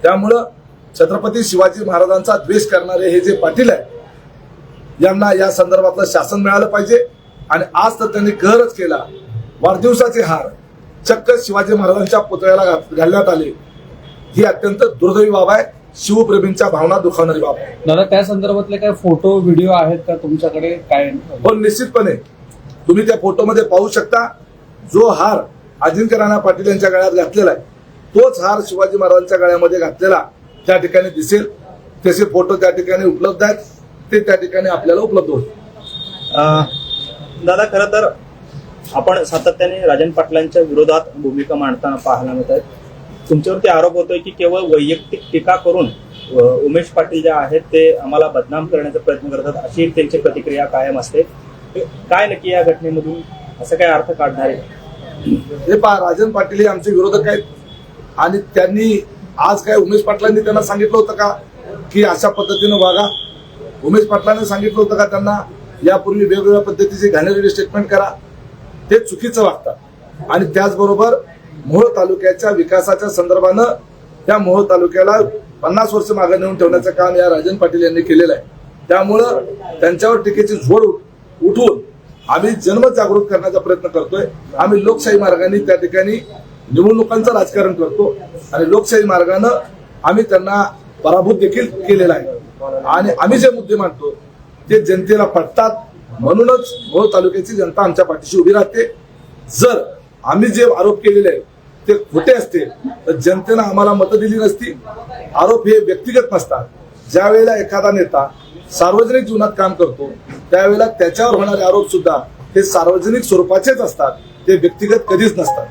त्यामुळं छत्रपती शिवाजी महाराजांचा द्वेष करणारे हे जे पाटील आहे यांना या संदर्भातलं शासन मिळालं पाहिजे। आणि आज तर त्यांनी कहरच केला, वाढदिवसाचे हार चक्क शिवाजी महाराजांच्या पुतळ्याला घालण्यात आले। ही अत्यंत दुर्दैवी बाब आहे, शिवप्रेमींच्या भावना दुखावणारी बाब आहे। दादा त्या संदर्भातले काय फोटो व्हिडिओ आहेत का तुमच्याकडे? काय पण निश्चितपणे तुम्ही त्या फोटोमध्ये पाहू शकता, जो हार अजिंक्य राणा पाटील यांच्या गळ्यात घातलेला आहे तोच हार शिवाजी महाराजांच्या गळ्यामध्ये घातलेला त्या ठिकाणी दिसेल। त्याचे फोटो त्या ठिकाणी उपलब्ध आहेत, ते त्या ठिकाणी आपल्याला उपलब्ध होतील। दादा खरं तर आपण सातत्याने राजन पाटलांच्या विरोधात भूमिका मांडताना पाहायला मिळत आहेत। तुमच्यावरती आरोप होतोय की केवळ वैयक्तिक टीका करून उमेश पाटील जे आहेत ते आम्हाला बदनाम करण्याचा प्रयत्न करतात, अशी त्यांची प्रतिक्रिया कायम असते। काय नक्की या घटनेमधून असं काय अर्थ काढणार आहे? हे पहा, राजन पाटील हे आमचे विरोधक आहेत आणि त्यांनी आज काय उमेश पाटलांनी त्यांना सांगितलं होतं का की अशा पद्धतीनं वागा? उमेश पाटलांनी सांगितलं होतं का त्यांना यापूर्वी वेगवेगळ्या पद्धतीचे घाणेरडे स्टेटमेंट करा? ते चुकीचं वागतात। आणि त्याचबरोबर मोहोळ तालुक्याच्या विकासाच्या संदर्भानं त्या मोहोळ तालुक्याला 50 वर्ष मागे नेऊन ठेवण्याचं काम या राजन पाटील यांनी केलेलं आहे। त्यामुळं त्यांच्यावर टीकेची झोड उठवून आम्ही जनमत जागृत करण्याचा प्रयत्न करतोय। आम्ही लोकशाही मार्गाने त्या ठिकाणी निवडणुकांचं राजकारण करतो आणि लोकशाही मार्गानं आम्ही त्यांना पराभूत देखील केलेला आहे। आणि आम्ही जे मुद्दे मांडतो ते जनतेला पटतात, म्हणूनच मोहोळ तालुक्याची जनता आमच्या पाठीशी उभी राहते। जर आम्ही जे आरोप केलेले आहेत ते खोटे असते तर जनतेनं आम्हाला मतं दिली नसती। आरोप हे व्यक्तिगत नसतात। ज्या वेळेला एखादा नेता सार्वजनिक जीवनात काम करतो त्यावेळेला त्याच्यावर होणारे आरोप सुद्धा हे सार्वजनिक स्वरूपाचेच असतात, ते व्यक्तिगत कधीच नसतात।